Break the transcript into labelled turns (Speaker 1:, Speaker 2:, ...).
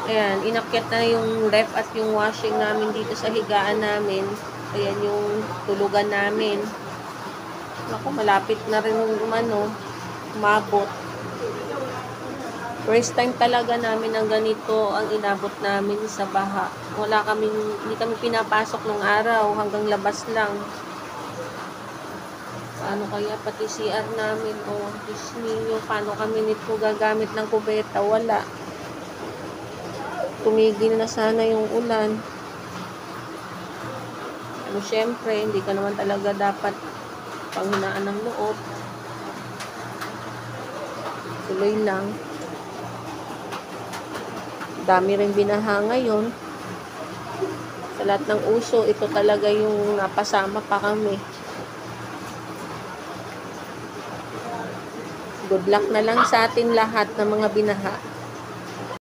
Speaker 1: Ayan, inakyat na yung ref at yung washing namin dito sa higaan namin. Ayan yung tulugan namin. Naku, malapit na rin umabot. First time talaga namin ang ganito ang inabot namin sa baha. Hindi kami pinapasok nung araw, hanggang labas lang. Paano kaya pati CR namin? Diyos niyo, paano kami nito gagamit ng kubeta? Wala. Tumigil na sana yung ulan. Syempre, hindi ka naman talaga dapat panghinaan ng loob. Tuloy lang. Dami rin binaha ngayon. Sa lahat ng uso, ito talaga yung napasama pa kami. Good luck na lang sa atin lahat ng mga binaha.